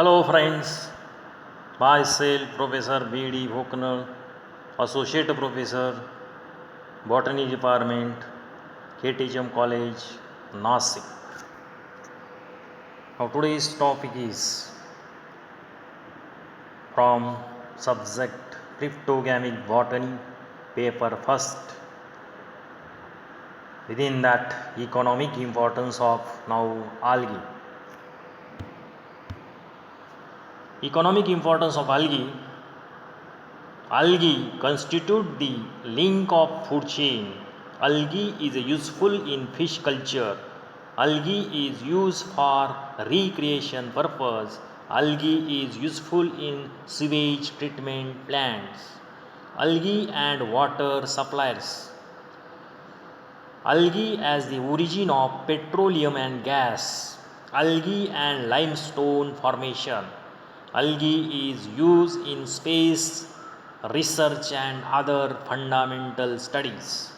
Hello friends, myself Professor B.D. Bhoknal, Associate Professor, Botany Department, KTHM College, Nasik. Now today's topic is from subject Cryptogamic Botany, paper first. Within that, economic importance of now algae. Economic importance of algae. Algae constitute the link of food chain. Algae is useful in fish culture. Algae is used for recreation purpose. Algae is useful in sewage treatment plants. Algae and water suppliers. Algae as the origin of petroleum and gas. Algae and limestone formation. Algae is used in space research and other fundamental studies.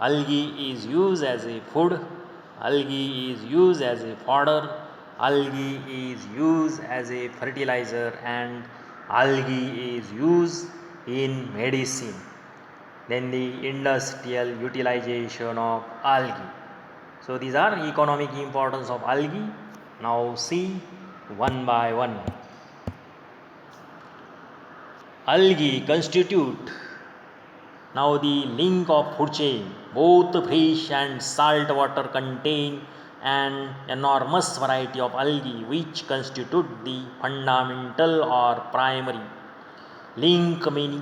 Algae is used as a food. Algae is used as a fodder. Algae is used as a fertilizer, and algae is used in medicine. Then the industrial utilization of algae. So these are economic importance of algae. Now see one by one. Algae constitute now the link of food chain. Both fish and salt water contain an enormous variety of algae which constitute the fundamental or primary link many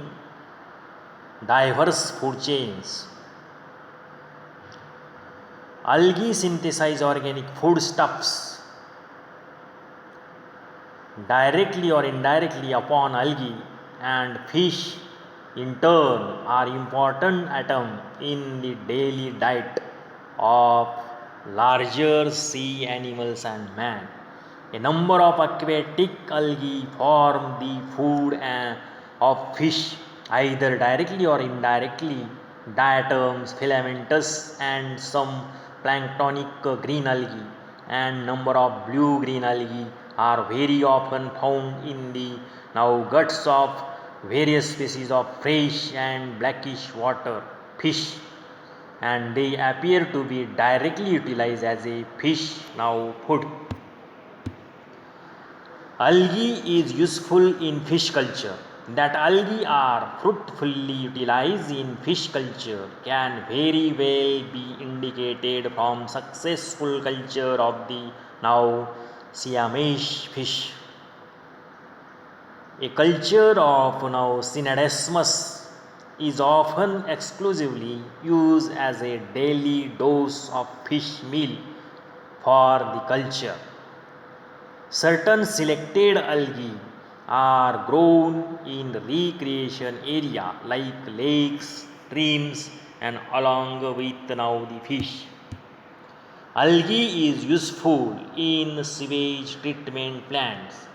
diverse food chains. Algae synthesize organic foodstuffs directly or indirectly upon algae, and fish in turn are important atom in the daily diet of larger sea animals and man. A number of aquatic algae form the food of fish either directly or indirectly. Diatoms, filamentous, and some planktonic green algae and number of blue-green algae are very often found in the now guts of various species of fresh and blackish water fish, and they appear to be directly utilized as a fish now food. Algae is useful in fish culture. That algae are fruitfully utilized in fish culture can very well be indicated from successful culture of the now Siamese fish. A culture of now Synadesmus is often exclusively used as a daily dose of fish meal for the culture. Certain selected algae are grown in recreation area like lakes, streams, and along with now the fish. Algae is useful in sewage treatment plants.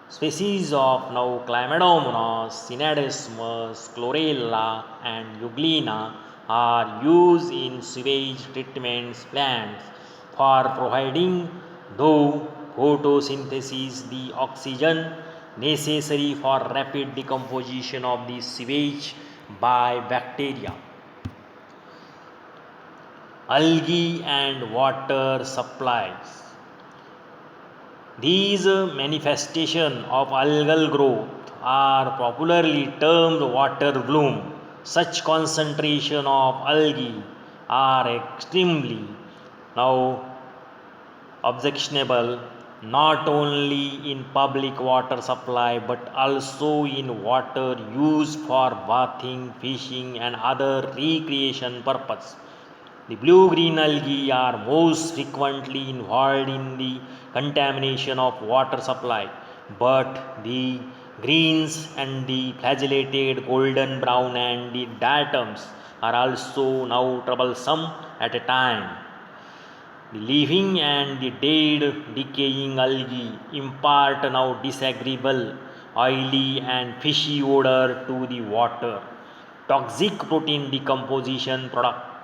Species of now Chlamydomonas, Synadesmus, Chlorella, and Euglena are used in sewage treatment plants for providing, though photosynthesis, the oxygen necessary for rapid decomposition of the sewage by bacteria. Algae and water supplies. These manifestations of algal growth are popularly termed water bloom. Such concentration of algae are extremely now objectionable not only in public water supply but also in water used for bathing, fishing, and other recreation purpose. The blue-green algae are most frequently involved in the contamination of water supply, but the greens and the flagellated golden brown and the diatoms are also now troublesome at a time. The living and the dead decaying algae impart now disagreeable, oily, and fishy odor to the water. Toxic protein decomposition product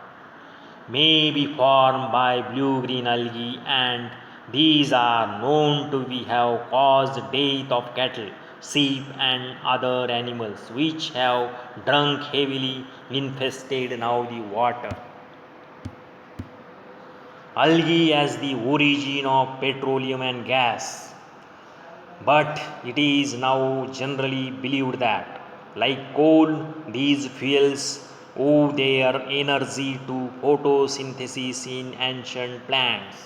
may be formed by blue-green algae, and These are known to be have caused death of cattle, sheep and other animals which have drunk heavily infested now the water. Algae as the origin of petroleum and gas, but it is now generally believed that, like coal, these fuels owe their energy to photosynthesis in ancient plants.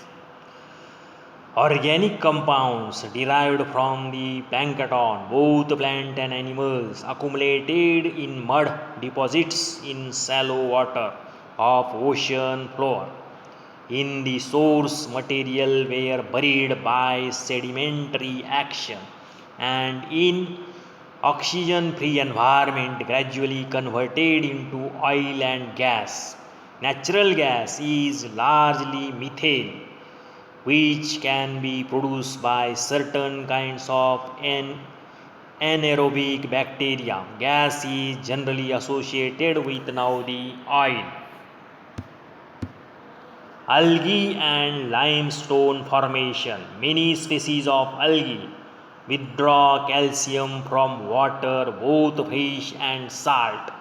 Organic compounds derived from the plankton, both plant and animals, accumulated in mud deposits in shallow water of ocean floor. In the source material were buried by sedimentary action and in oxygen free environment gradually converted into oil and gas. Natural gas is largely methane, which can be produced by certain kinds of anaerobic bacteria. Gas is generally associated with now the oil. Algae and limestone formation. Many species of algae withdraw calcium from water, both fresh and salt,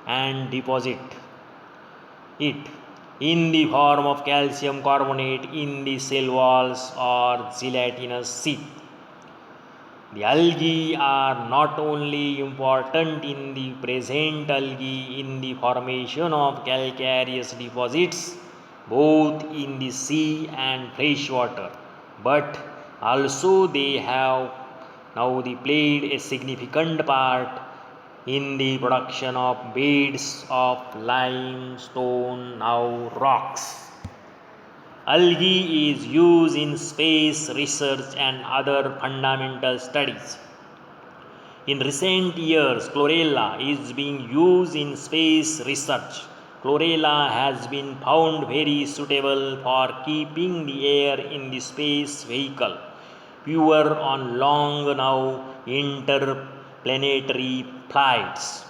and deposit it in the form of calcium carbonate in the cell walls or gelatinous sheath. The algae are not only important in the present algae in the formation of calcareous deposits both in the sea and fresh water, but also they have now they played a significant part in the production of beds of limestone now rocks. Algae is used in space research and other fundamental studies. In recent years, chlorella is being used in space research. Chlorella has been found very suitable for keeping the air in the space vehicle pure on long now interplanetary flights.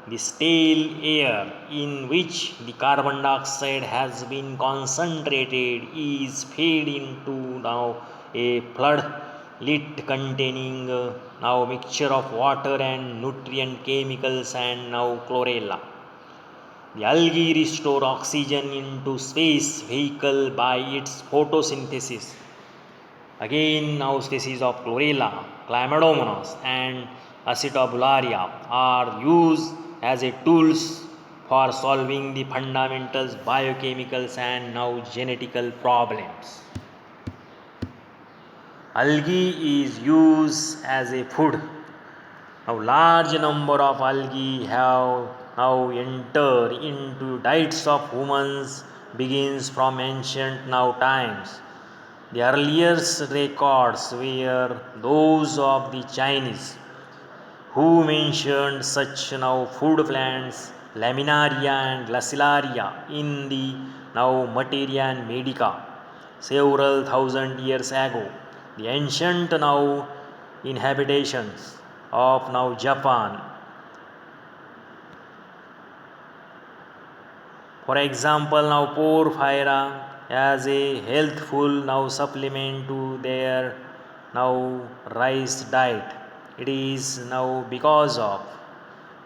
The stale air in which the carbon dioxide has been concentrated is fed into now a floodlit containing now mixture of water and nutrient chemicals and now chlorella. The algae restore oxygen into space vehicle by its photosynthesis. Again, now species of chlorella, chlamydomonas, and acetobularia are used as a tools for solving the fundamental biochemicals and now genetical problems. Algae is used as a food. Now, large number of algae have now entered into diets of humans begins from ancient now times. The earliest records were those of the Chinese, who mentioned such now food plants, laminaria and glaciaria, in the now Materia and Medica several thousand years ago. The ancient now inhabitations of now Japan, for example, now porphyra as a healthful now supplement to their now rice diet. It is now because of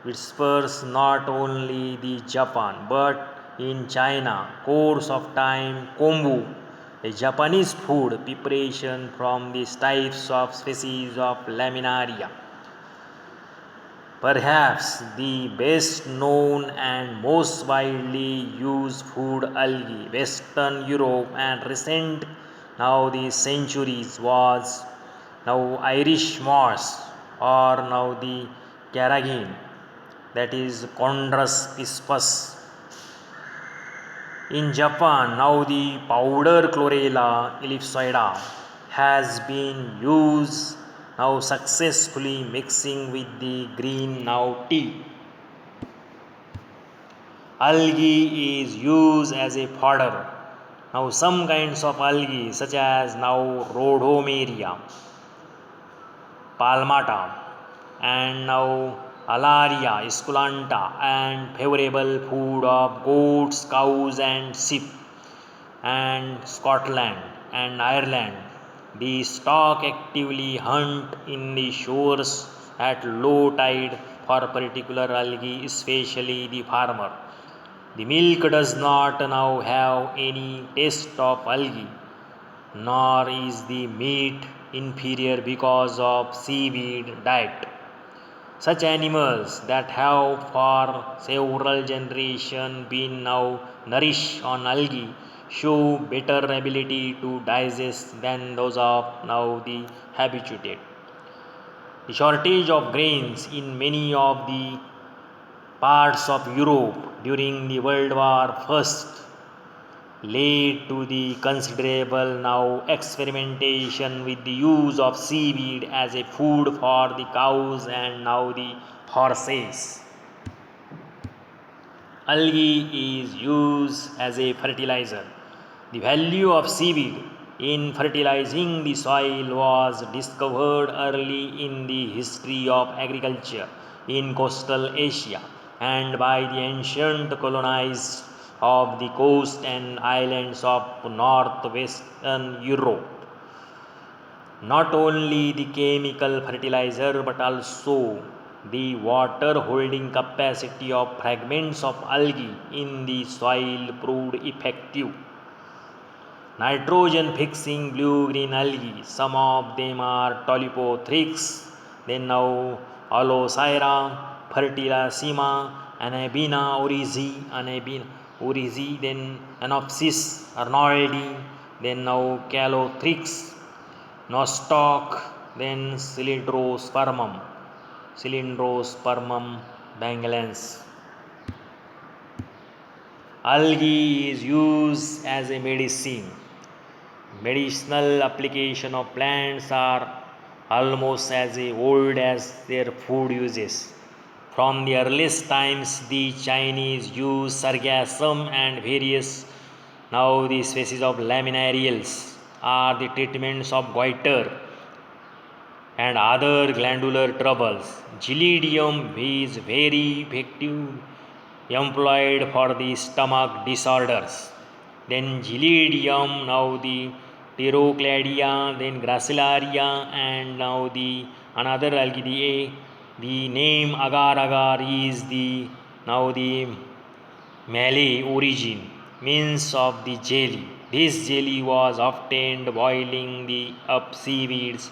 whispers not only the Japan but in China course of time kombu, a Japanese food preparation from these types of species of laminaria. Perhaps the best known and most widely used food algae Western Europe and recent now the centuries was now Irish moss or now the carrageen, that is Chondrus pispus. In Japan, now the powder chlorella ellipsoida has been used now successfully mixing with the green now tea. Algae is used as a fodder. Now some kinds of algae such as now rhodomeria, palmata and now Alaria esculenta and favorable food of goats, cows and sheep and Scotland. and Ireland. The stock actively hunt in the shores at low tide for particular algae, especially the farmer. The milk does not now have any taste of algae, nor is the meat inferior because of seaweed diet. Such animals that have for several generations been now nourished on algae show better ability to digest than those of now the habituated. The shortage of grains in many of the parts of Europe during the World War I led to the considerable now experimentation with the use of seaweed as a food for the cows and now the horses. Algae is used as a fertilizer. The value of seaweed in fertilizing the soil was discovered early in the history of agriculture in coastal Asia and by the ancient colonists of the coast and islands of northwestern Europe. Not only the chemical fertilizer but also the water holding capacity of fragments of algae in the soil proved effective. Nitrogen fixing blue green algae, some of them are Tolipothrix, then now Alocyra, Fertilissima, Anabina orizi, then Anopsis arnoldi, then now Calothrix, Nostoc, then Cylindrospermum bengalens. Algae is used as a medicine. Medicinal application of plants are almost as old as their food uses. From the earliest times, the Chinese used sargassum and various now the species of laminarials are the treatments of goiter and other glandular troubles. Gelidium is very effective employed for the stomach disorders. Then Gelidium, now the Pterocladia, then Gracilaria, and now the another algae. The name agar agar is the now the Malay origin, means of the jelly. This jelly was obtained boiling the up seaweeds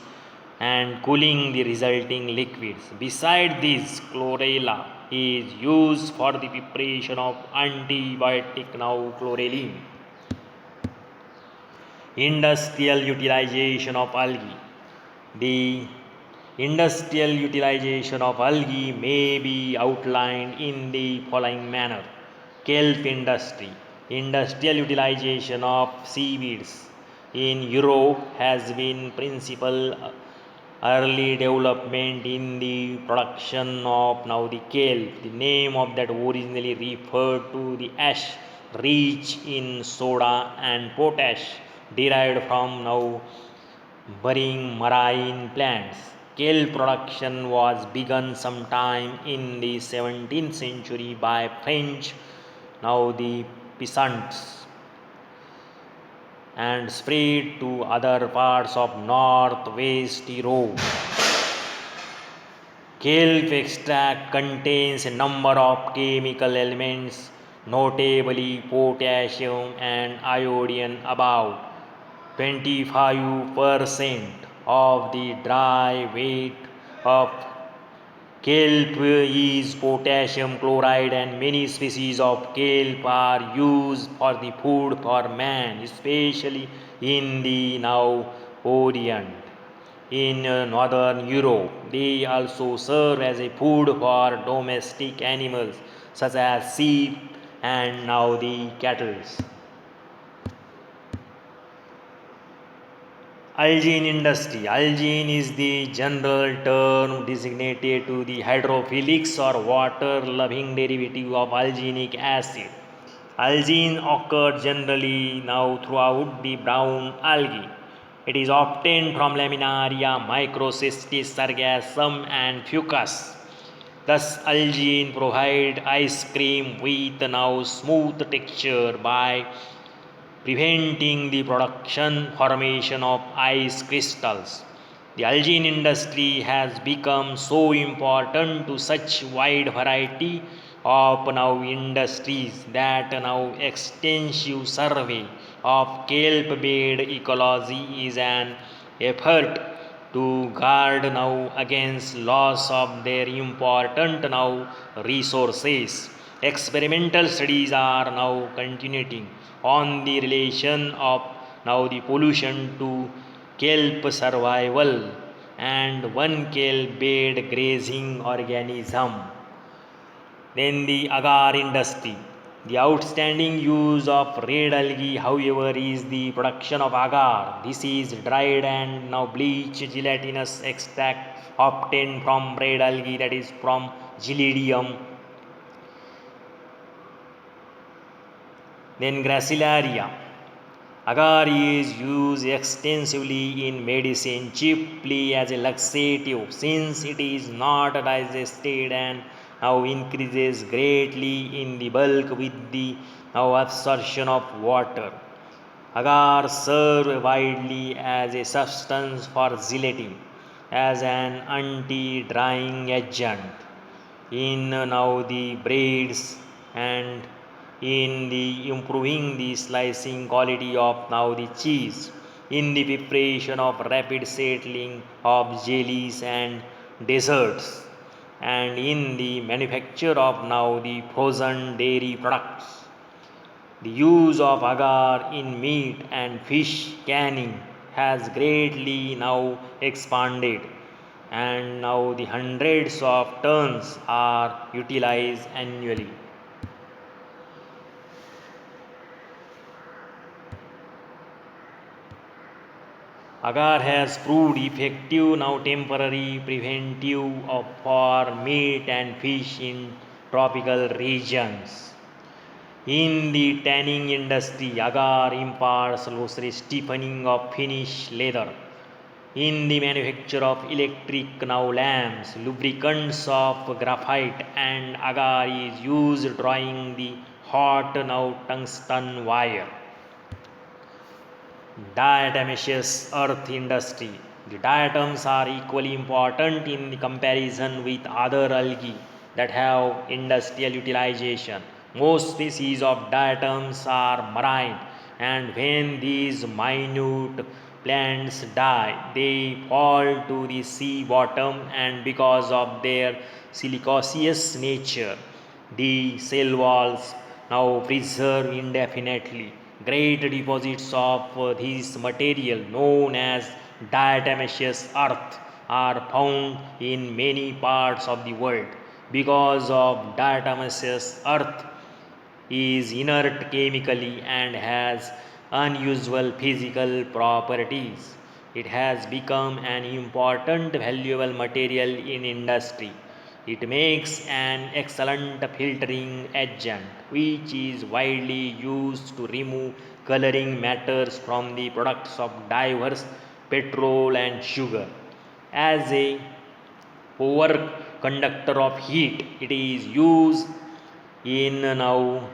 and cooling the resulting liquids. Beside this, chlorella is used for the preparation of antibiotic now chlorelline. Industrial utilization of algae. The industrial utilization of algae may be outlined in the following manner. Kelp industry. Industrial utilization of seaweeds in Europe has been principal early development in the production of now the kelp. The name of that originally referred to the ash rich in soda and potash derived from now burying marine plants. Kelp production was begun sometime in the 17th century by French, now the peasants, and spread to other parts of northwest Europe. Kelp extract contains a number of chemical elements, notably potassium and iodine. About 25% of the dry weight of kelp is potassium chloride, and many species of kelp are used for the food for man, especially in the now Orient. In northern Europe, they also serve as a food for domestic animals such as sheep and now the cattle. Algine industry. Algine is the general term designated to the hydrophilics or water-loving derivative of alginic acid. Algine occurs generally now throughout the brown algae. It is obtained from Laminaria, Microcystis, Sargassum, and Fucus. Thus, algine provide ice cream with now smooth texture by preventing the formation of ice crystals. The algae industry has become so important to such wide variety of now industries that now extensive survey of kelp bed ecology is an effort to guard now against loss of their important now resources. Experimental studies are now continuing on the relation of now the pollution to kelp survival and one kelp bed grazing organism. Then the agar industry. The outstanding use of red algae, however, is the production of agar. This is dried and now bleached gelatinous extract obtained from red algae, that is from Gelidium. Then gracilaria. Agar is used extensively in medicine, chiefly as a laxative, since it is not digested and now increases greatly in the bulk with the now absorption of water. Agar serve widely as a substance for gelatin, as an anti-drying agent in now the breads and in the improving the slicing quality of now the cheese, in the preparation of rapid settling of jellies and desserts, and in the manufacture of now the frozen dairy products. The use of agar in meat and fish canning has greatly now expanded, and now the hundreds of tons are utilized annually. Agar has proved effective now temporary preventive for meat and fish in tropical regions. In the tanning industry, agar imparts stiffening of finished leather. In the manufacture of electric now lamps, lubricants of graphite and agar is used drawing the hot now tungsten wire. Diatomaceous earth industry. The diatoms are equally important in the comparison with other algae that have industrial utilization. Most species of diatoms are marine, and when these minute plants die, they fall to the sea bottom, and because of their siliceous nature, the cell walls now preserve indefinitely. Great deposits of this material, known as diatomaceous earth, are found in many parts of the world. Because of diatomaceous earth is inert chemically and has unusual physical properties, it has become an important valuable material in industry. It makes an excellent filtering agent, which is widely used to remove coloring matters from the products of diverse petrol and sugar. As a poor conductor of heat, it is used in now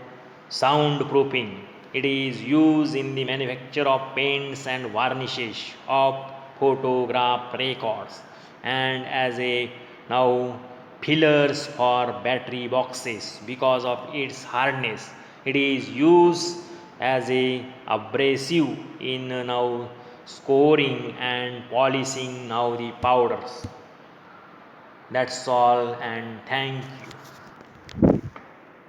soundproofing. It is used in the manufacture of paints and varnishes of photograph records, and as a now fillers for battery boxes because of its hardness. It is used as a abrasive in now scoring and polishing now the powders. That's all, and thank you.